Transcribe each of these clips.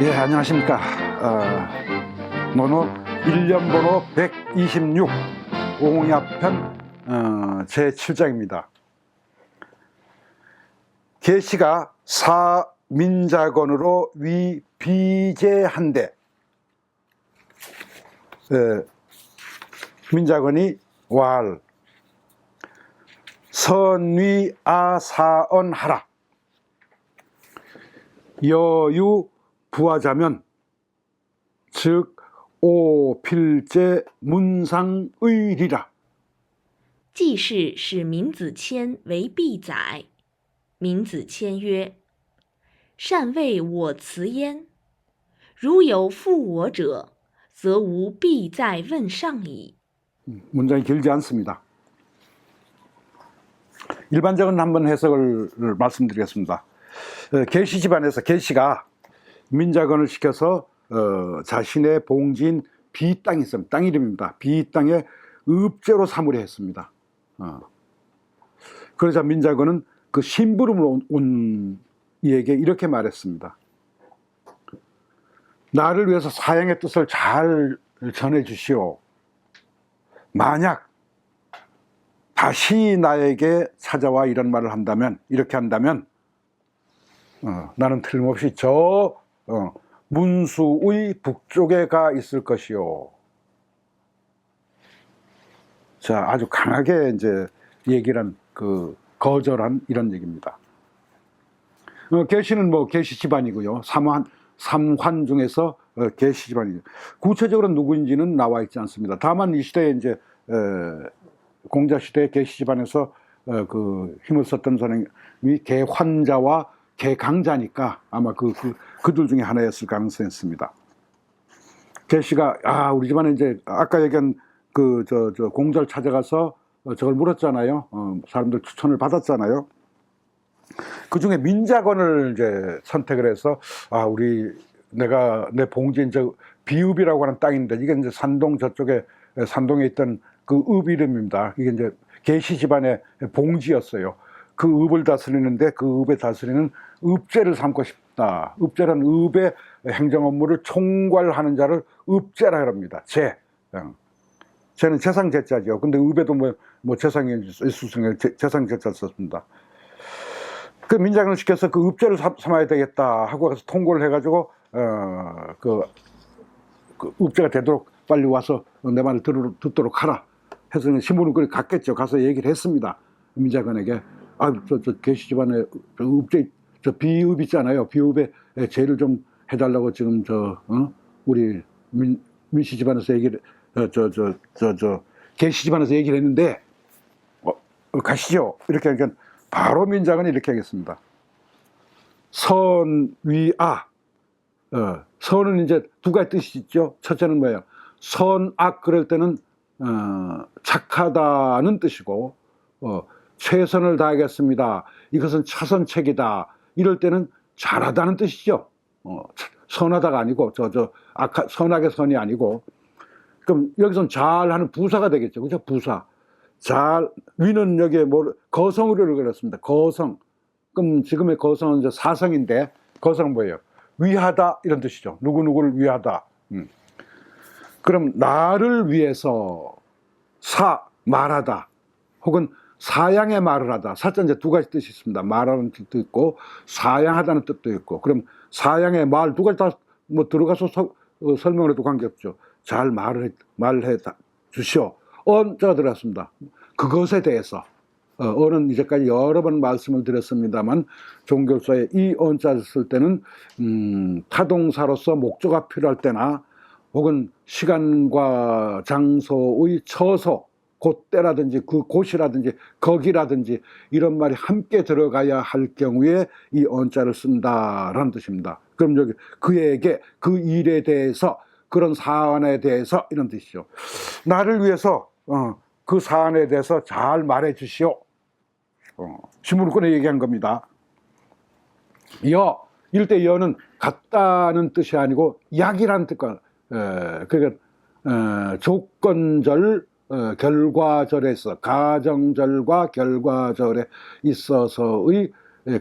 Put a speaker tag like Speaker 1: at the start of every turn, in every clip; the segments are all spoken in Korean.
Speaker 1: 예, 안녕하십니까. 번호 1년 번호 126 옹야편 제7장입니다. 계시가 사민자건으로 위비제한데, 민자건이 왈 선위아사언하라. 여유 부하자면 즉 오필제 문상의리라.
Speaker 2: 季氏使闵子骞为必宰。闵子骞曰：“善为我辞焉。如有负我者，则无必再问上矣。”
Speaker 1: 문장이 길지 않습니다. 일반적인 한번 해석을 말씀드리겠습니다. 계시 집안에서 계시가 민자건을 시켜서 자신의 봉지인 비 땅이 있습니다. 땅 이름입니다. 비 땅에 읍제로 삼으려 했습니다. 그러자 민자건은 그 심부름을 온 이에게 이렇게 말했습니다. 나를 위해서 사양의 뜻을 잘 전해 주시오. 만약 다시 나에게 찾아와 이런 말을 한다면, 이렇게 한다면 나는 틀림없이 저 문수의 북쪽에 가 있을 것이요. 자, 아주 강하게 이제 얘기를 한 거절한 이런 얘기입니다. 계시는 계시 집안이고요. 삼환 중에서 계시 집안이죠. 구체적으로 누구인지는 나와 있지 않습니다. 다만 이 시대에 이제 공자 시대에 계시 집안에서 힘을 썼던 사람이 계환자와 계강자니까 아마 그들 중에 하나였을 가능성이 있습니다. 계시가 우리 집안에 이제 아까 얘기한 공자를 찾아가서 저걸 물었잖아요. 사람들 추천을 받았잖아요. 그 중에 민자건을 이제 선택을 해서 내 봉지인 저 비읍이라고 하는 땅인데, 이게 이제 산동 저쪽에 산동에 있던 그 읍 이름입니다. 이게 이제 계시 집안의 봉지였어요. 그 읍을 다스리는데 그 읍에 다스리는 읍제를 삼고 싶다. 읍제란 읍의 행정 업무를 총괄하는 자를 읍제라 합니다. 제는 재상제자죠. 근데 읍에도 재상이 있으니까 재상제자 썼습니다. 그 민자건을 시켜서 그 읍제를 삼아야 되겠다 하고 가서 통고를 해가지고 그 읍제가 되도록 빨리 와서 내 말을 듣도록 하라 해서 신부는 갔겠죠. 가서 얘기를 했습니다. 민자건에게 저 계시 집안에 읍제 비읍 있잖아요. 비읍에 제를 좀 해달라고 지금 우리 민씨 집안에서 얘기를 계시 집안에서 얘기를 했는데 가시죠. 이렇게 하니까 바로 민자건이 이렇게 하겠습니다. 선위아. 선은 이제 두 가지 뜻이 있죠. 첫째는 뭐예요? 선악 그럴 때는 착하다는 뜻이고, 최선을 다하겠습니다. 이것은 차선책이다. 이럴 때는 잘하다는 뜻이죠. 선하다가 아니고 선악의 선이 아니고, 그럼 여기서는 잘하는 부사가 되겠죠. 그죠? 부사. 위는 여기에 거성으로 그렸습니다. 거성. 그럼 지금의 거성은 이제 사성인데, 거성은 뭐예요? 위하다 이런 뜻이죠. 누구누구를 위하다. 그럼 나를 위해서 말하다 혹은 사양의 말을 하다. 사자 이제 두 가지 뜻이 있습니다. 말하는 뜻도 있고 사양하다는 뜻도 있고. 그럼 사양의 말 두 가지 다 들어가서 설명을 해도 관계없죠. 잘 말해 주시오. 언자가 들어갔습니다. 그것에 대해서 언은 이제까지 여러 번 말씀을 드렸습니다만, 종교서에 이 언자를 쓸 때는 타동사로서 목조가 필요할 때나 혹은 시간과 장소의 처소, 그때라든지 그 곳이라든지 거기라든지 이런 말이 함께 들어가야 할 경우에 이 언자를 쓴다라는 뜻입니다. 그럼 여기 그에게 그 일에 대해서, 그런 사안에 대해서 이런 뜻이죠. 나를 위해서 그 사안에 대해서 잘 말해 주시오. 신문을 꺼내 얘기한 겁니다. 이럴 때 여는 같다는 뜻이 아니고 약이라는 뜻과, 그러니까 조건절, 결과절에서, 가정절과 결과절에 있어서의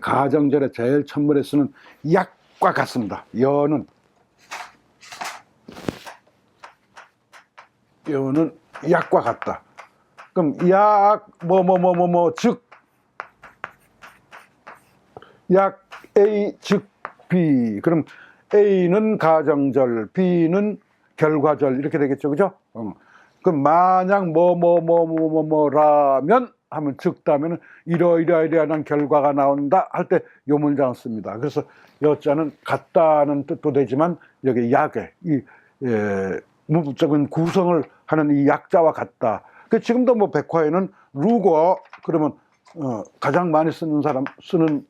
Speaker 1: 가정절의 제일 첫물에 쓰는 약과 같습니다. 여는 는 약과 같다. 그럼 약 즉 약 A 즉 B. 그럼 A는 가정절, B는 결과절 이렇게 되겠죠, 그죠? 그럼 만약 뭐라면 하면 즉다면은 이러이러이러한 결과가 나온다 할 때 요 문장을 씁니다. 그래서 여자는 같다는 뜻도 되지만 여기 약의 이 문법적인 구성을 하는 이 약자와 같다. 그 지금도 뭐 백화에는 루거 그러면 가장 많이 쓰는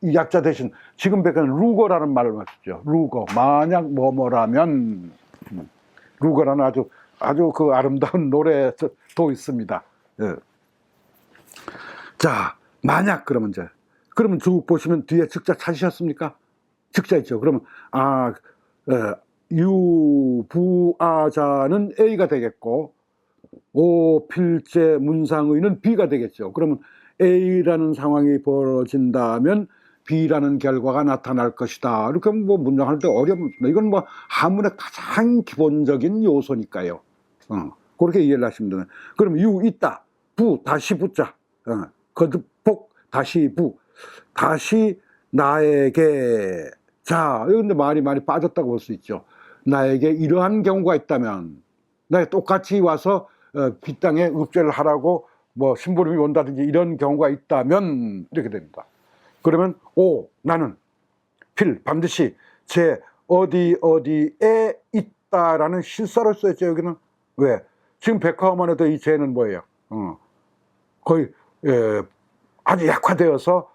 Speaker 1: 이 약자 대신 지금 백화는 루거라는 말을 쓰죠. 루거 만약 뭐라면 루거라는 아주 그 아름다운 노래도 있습니다. 예. 자, 만약 그러면 쭉 보시면 뒤에 즉자 찾으셨습니까? 즉자 있죠. 그러면 유부아자는 A가 되겠고 오필제 문상의는 B가 되겠죠. 그러면 A라는 상황이 벌어진다면 B라는 결과가 나타날 것이다. 이렇게 뭐 문장할 때 어려움이 없습니다. 이건 뭐 한문의 가장 기본적인 요소니까요. 그렇게 이해를 하시면 되는. 그럼 유 있다. 부 다시 부자. 거듭복 다시 부. 다시 나에게. 자, 근데 말이 많이 빠졌다고 볼 수 있죠. 나에게 이러한 경우가 있다면 나에 똑같이 와서 이 땅에 읍제를 하라고 뭐 심부름이 온다든지 이런 경우가 있다면 이렇게 됩니다. 그러면 나는 필 반드시 제 어디에 있다라는 실사를 써야죠. 여기는 왜? 지금 백화어만 해도 이 제는 뭐예요? 거의 아주 약화되어서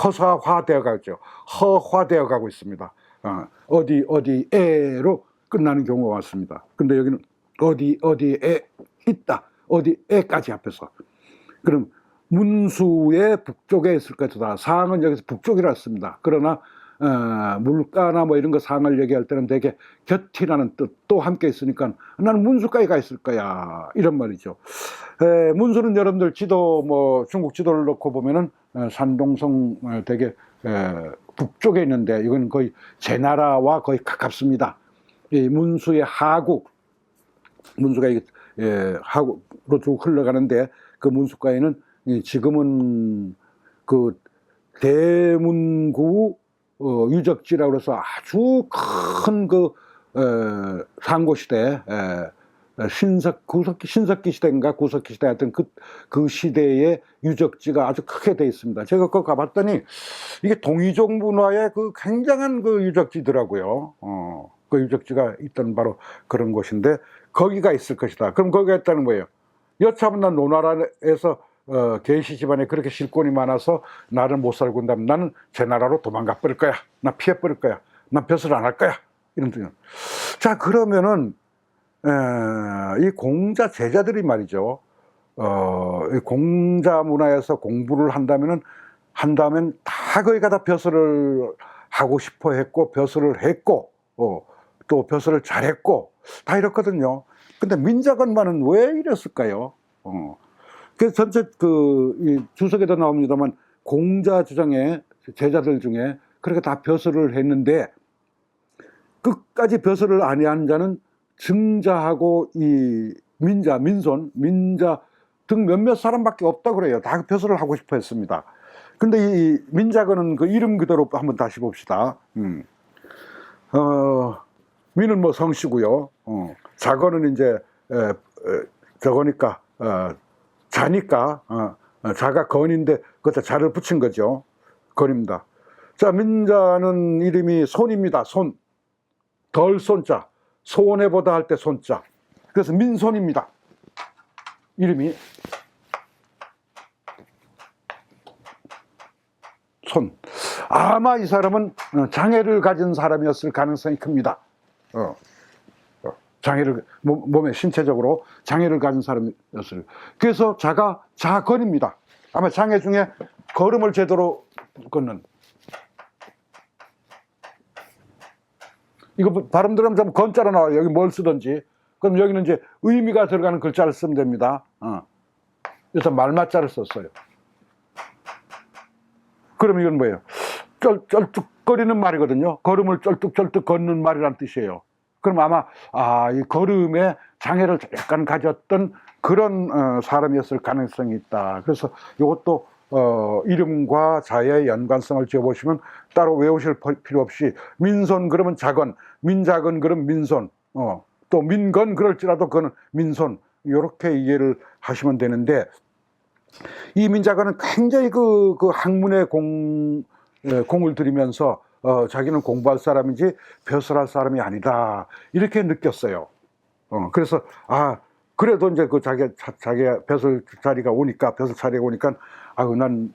Speaker 1: 허사화되어 가죠. 허화되어 가고 있습니다. 어디에로 끝나는 경우가 많습니다. 근데 여기는 어디에 있다. 어디에까지 합해서. 그럼 문수의 북쪽에 있을 것이다. 상은 여기서 북쪽이라 씁니다. 그러나 물가나 뭐 이런 거 상을 얘기할 때는 되게 곁이라는 뜻도 함께 있으니까 나는 문수가에 가 있을 거야 이런 말이죠. 문수는 여러분들 지도 뭐 중국 지도를 놓고 보면은 산동성 되게 북쪽에 있는데 이건 거의 제 나라와 거의 가깝습니다. 이 문수의 하국 문수가 하국으로 쭉 흘러가는데 그 문수가에는 지금은 그 대문구 유적지라고 해서 아주 큰 그 상고시대 신석기 시대인가 구석기 시대 하여튼 그 시대의 유적지가 아주 크게 돼 있습니다. 제가 그거 가봤더니 이게 동이족 문화의 그 굉장한 그 유적지더라고요. 그 유적지가 있던 바로 그런 곳인데 거기가 있을 것이다. 그럼 거기가 있다는 거예요. 여차하면 난 노나라에서 계시 집안에 그렇게 실권이 많아서 나를 못 살고 온다면 나는 제 나라로 도망가 버릴 거야. 나 피해 버릴 거야. 난 벼슬 안 할 거야. 이런 뜻이에요. 자, 그러면은 이 공자 제자들이 말이죠. 이 공자 문화에서 공부를 한다면 다 거기가 다 벼슬을 하고 싶어 했고 벼슬을 했고 또 벼슬을 잘했고 다 이렇거든요. 근데 민자건만은 왜 이랬을까요? 그래서 전체 이 주석에도 나옵니다만 공자 주장의 제자들 중에 그렇게 다 벼슬을 했는데 끝까지 벼슬을 아니한 자는 증자하고 이 민자 등 몇몇 사람밖에 없다 그래요. 다 벼슬을 하고 싶어 했습니다. 근데 이 민자건은 그 이름 그대로 한번 다시 봅시다. 민은 뭐 성씨고요. 자건은 이제 저거니까 자니까 자가 건인데 그것도 자를 붙인 거죠. 건입니다. 자, 민자는 이름이 손입니다. 손. 덜 손자. 손해보다 할 때 손자. 그래서 민손입니다. 이름이 손. 아마 이 사람은 장애를 가진 사람이었을 가능성이 큽니다. 장애를 몸에 신체적으로 장애를 가진 사람이었어요. 그래서 자가 자건입니다. 아마 장애 중에 걸음을 제대로 걷는. 이거 발음 들으면 좀 건자로 나와요. 여기 뭘 쓰든지. 그럼 여기는 이제 의미가 들어가는 글자를 쓰면 됩니다. 그래서 말맞자를 썼어요. 그럼 이건 뭐예요? 쩔뚝거리는 말이거든요. 걸음을 쩔뚝쩔뚝 걷는 말이란 뜻이에요. 그럼 아마 이 걸음에 장애를 약간 가졌던 그런 사람이었을 가능성이 있다. 그래서 이것도 이름과 자의 연관성을 지어보시면 따로 외우실 필요 없이 민손 그러면 작은, 민작은 그럼 민손, 또 민건 그럴지라도 그건 민손, 이렇게 이해를 하시면 되는데, 이 민작은 굉장히 그 학문에 공을 들이면서 자기는 공부할 사람인지 벼슬할 사람이 아니다, 이렇게 느꼈어요. 그래서 그래도 이제 그 자기 벼슬 자리가 오니까, 난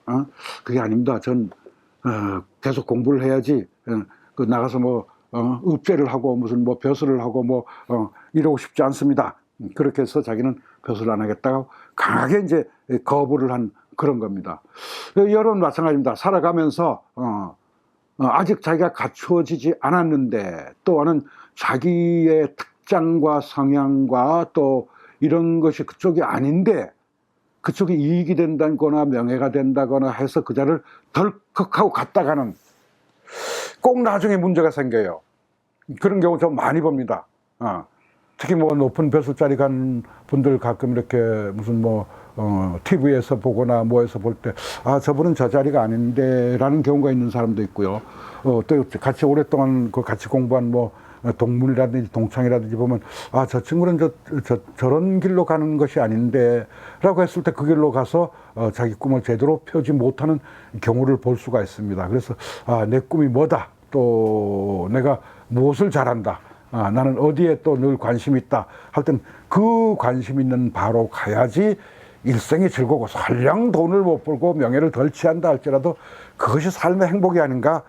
Speaker 1: 그게 아닙니다. 전 계속 공부를 해야지. 그 나가서 뭐 읍제를 하고 무슨 뭐 벼슬을 하고 뭐 이러고 싶지 않습니다. 그렇게 해서 자기는 벼슬 안 하겠다고 강하게 이제 거부를 한 그런 겁니다. 여러분 마찬가지입니다. 살아가면서 아직 자기가 갖추어지지 않았는데, 또는 자기의 특장과 성향과 또 이런 것이 그쪽이 아닌데 그쪽이 이익이 된다거나 명예가 된다거나 해서 그 자리를 덜컥하고 갔다가는 꼭 나중에 문제가 생겨요. 그런 경우 좀 많이 봅니다. 특히 뭐 높은 벼슬 자리 간 분들 가끔 이렇게 무슨 뭐 TV에서 보거나 뭐에서 볼 때 저분은 저 자리가 아닌데 라는 경우가 있는 사람도 있고요. 또 같이 오랫동안 같이 공부한 뭐 동문이라든지 동창이라든지 보면 저 친구는 저런 길로 가는 것이 아닌데 라고 했을 때 그 길로 가서 자기 꿈을 제대로 펴지 못하는 경우를 볼 수가 있습니다. 그래서 내 꿈이 뭐다, 또 내가 무엇을 잘한다, 나는 어디에 또 늘 관심이 있다 할 땐 그 관심 있는 바로 가야지 일생이 즐거고, 설령 돈을 못 벌고 명예를 덜 취한다 할지라도 그것이 삶의 행복이 아닌가,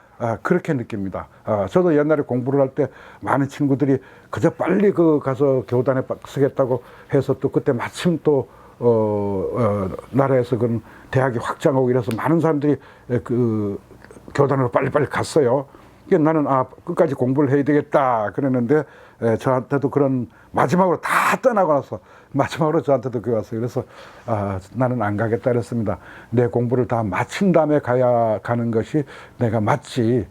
Speaker 1: 그렇게 느낍니다. 저도 옛날에 공부를 할 때 많은 친구들이 그저 빨리 가서 교단에 쓰겠다고 해서, 또 그때 마침 또 나라에서 그런 대학이 확장하고 이래서 많은 사람들이 그 교단으로 빨리빨리 갔어요. 나는 끝까지 공부를 해야 되겠다 그랬는데, 저한테도 그런, 마지막으로 다 떠나고 나서 마지막으로 저한테도 그게 왔어요. 그래서 나는 안 가겠다 그랬습니다. 내 공부를 다 마친 다음에 가는 것이 내가 맞지,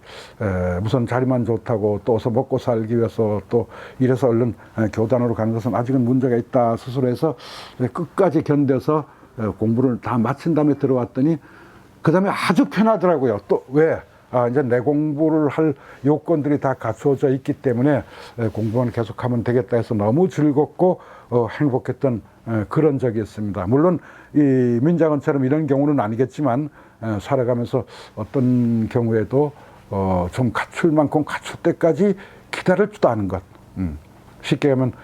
Speaker 1: 무슨 자리만 좋다고 또 어서 먹고 살기 위해서 또 이래서 얼른 교단으로 가는 것은 아직은 문제가 있다 스스로 해서 끝까지 견뎌서 공부를 다 마친 다음에 들어왔더니 그 다음에 아주 편하더라고요. 또 왜? 이제 내 공부를 할 요건들이 다 갖추어져 있기 때문에 공부만 계속하면 되겠다 해서 너무 즐겁고 행복했던 그런 적이 있습니다. 물론 이 민장원처럼 이런 경우는 아니겠지만, 살아가면서 어떤 경우에도 좀 갖출 만큼 갖출 때까지 기다릴 줄 아는 것. 쉽게 하면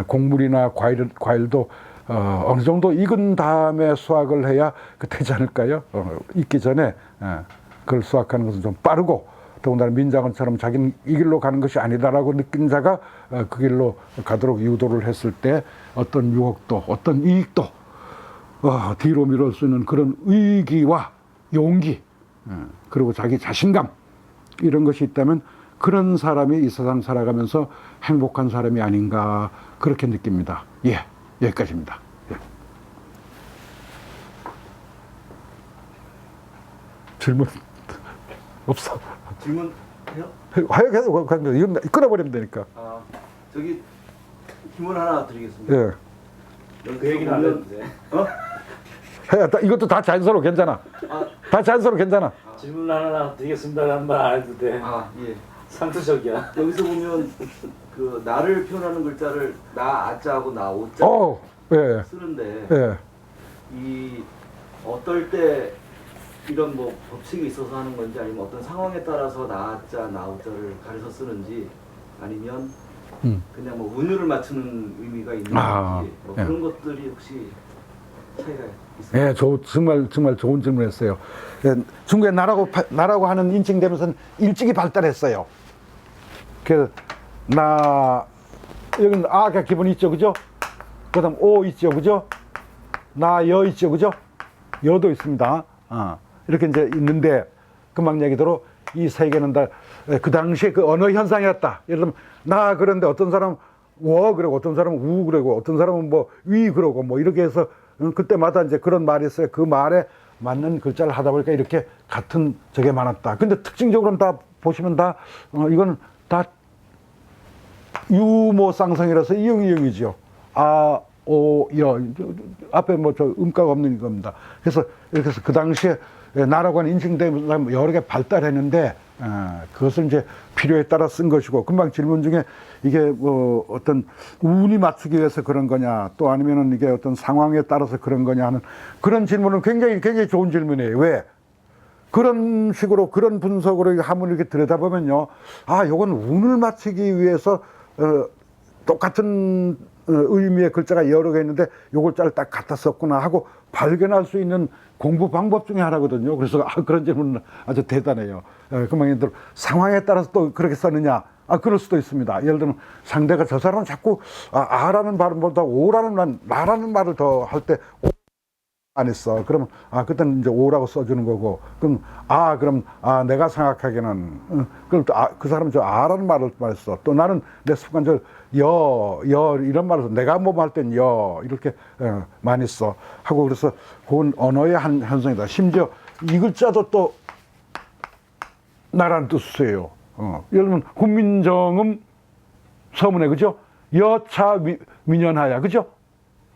Speaker 1: 곡물이나 과일도 어느 정도 익은 다음에 수확을 해야 되지 않을까요? 익기 전에 그걸 수확하는 것은 좀 빠르고, 더군다나 민장원처럼 자기는 이 길로 가는 것이 아니다라고 느낀 자가 그 길로 가도록 유도를 했을 때 어떤 유혹도 어떤 이익도 뒤로 미룰 수 있는 그런 의기와 용기, 그리고 자기 자신감, 이런 것이 있다면 그런 사람이 이 세상 살아가면서 행복한 사람이 아닌가, 그렇게 느낍니다. 여기까지입니다. 질문 없어.
Speaker 3: 질문 해요?
Speaker 1: 하여 계속 이건 끊어버리면 되니까.
Speaker 3: 저기 질문 하나 드리겠습니다.
Speaker 1: 예.
Speaker 3: 그 얘기는 안 해도 돼.
Speaker 1: 이것도 다 자연스러워 괜찮아. 다 자연스러워 괜찮아.
Speaker 4: 질문 하나 드리겠습니다라는 말 안 해도 돼.
Speaker 3: 예.
Speaker 4: 상투적이야.
Speaker 3: 여기서 보면 그 나를 표현하는 글자를 나 아자하고 나 오자
Speaker 1: 예.
Speaker 3: 쓰는데,
Speaker 1: 예.
Speaker 3: 이 어떨 때 이런 뭐 법칙이 있어서 하는 건지, 아니면 어떤 상황에 따라서 나자 나오자를 가려서 쓰는지, 아니면 그냥 뭐 운율을 맞추는 의미가 있는 건지, 뭐
Speaker 1: 예.
Speaker 3: 그런 것들이 혹시 차이가 있어요?
Speaker 1: 예, 정말 좋은 질문했어요. 중국에 나라고 하는 인칭되면서 일찍이 발달했어요. 그래서 여기는 아가 기본이 있죠, 그죠? 그다음 오 있죠, 그죠? 여 있죠, 그죠? 여도 있습니다. 이렇게 이제 있는데, 금방 얘기대로 이 세 개는 다 그 당시에 그 언어 현상이었다. 예를 들면 그런데 어떤 사람은 워 그러고, 어떤 사람은 우 그러고, 어떤 사람은 뭐 위 그러고, 뭐 이렇게 해서 그때마다 이제 그런 말이 있어요. 그 말에 맞는 글자를 하다 보니까 이렇게 같은 저게 많았다. 근데 특징적으로는 다 보시면 다 이건 다 유모쌍성이라서 이응이응이죠. 아, 오, 여. 앞에 뭐 저 음가가 없는 겁니다. 그래서 이렇게 해서 그 당시에 나라관 인증되면 여러 개 발달했는데, 그것을 이제 필요에 따라 쓴 것이고, 금방 질문 중에 이게 뭐 어떤 운이 맞추기 위해서 그런 거냐, 또 아니면은 이게 어떤 상황에 따라서 그런 거냐 하는 그런 질문은 굉장히 좋은 질문이에요. 왜? 그런 식으로, 그런 분석으로 한번 이렇게 들여다보면요. 아, 요건 운을 맞추기 위해서, 똑같은 의미의 글자가 여러 개 있는데 요 글자를 딱 갖다 썼구나 하고 발견할 수 있는 공부 방법 중에 하나거든요. 그래서 그런 질문은 아주 대단해요. 그만 예를 들어 상황에 따라서 또 그렇게 썼느냐? 그럴 수도 있습니다. 예를 들면 상대가 저 사람은 자꾸 아라는 발음보다 오라는 나라는 말을 더 할 때 안 했어. 그러면 그때는 이제 오라고 써주는 거고, 그럼 그럼 내가 생각하기에는 그럼 또 그 사람은 저 아라는 말을 말했어. 또 나는 내 습관적으로 여 이런 말을 써. 내가 뭐 할 땐 여 이렇게 많이 써 하고, 그래서 그건 언어의 한 현상이다. 심지어 이 글자도 또 나라는 뜻이에요. 예를 들면 훈민정음 서문에, 그죠? 여차 민연하야, 그죠?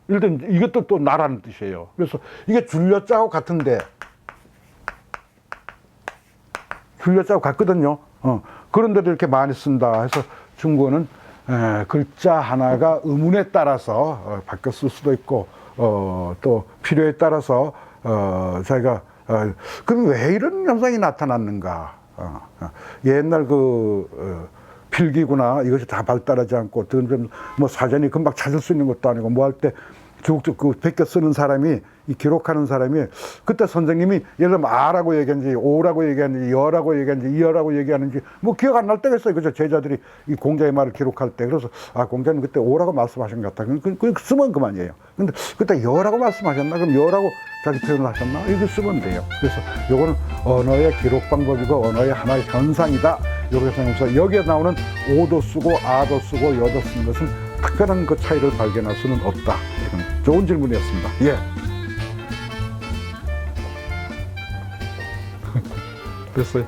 Speaker 1: 일단 이것도 또 나라는 뜻이에요. 그래서 이게 줄여자하고 같은데, 줄여자하고 같거든요. 그런데도 이렇게 많이 쓴다 해서 중국어는 글자 하나가 의문에 따라서 바뀌어 쓸 수도 있고, 또 필요에 따라서 자기가 그럼 왜 이런 현상이 나타났는가? 옛날 필기구나 이것이 다 발달하지 않고, 뭐 사전이 금방 찾을 수 있는 것도 아니고, 뭐 할 때 쭉쭉 베껴 쓰는 사람이, 이 기록하는 사람이, 그때 선생님이 예를 들면 아라고 얘기하는지 오라고 얘기하는지 여라고 얘기하는지 이여라고 얘기하는지 뭐 기억 안 날 때가 있어요. 그죠? 제자들이 이 공자의 말을 기록할 때. 그래서 공자는 그때 오라고 말씀하신 것 같다. 그 쓰면 그만이에요. 근데 그때 여라고 말씀하셨나? 그럼 여라고 자기 표현을 하셨나? 이거 쓰면 돼요. 그래서 요거는 언어의 기록 방법이고 언어의 하나의 현상이다. 이렇게 생각해서 여기에 나오는 오도 쓰고 아도 쓰고 여도 쓰는 것은 특별한 그 차이를 발견할 수는 없다. 이건 좋은 질문이었습니다. 예. 됐어요.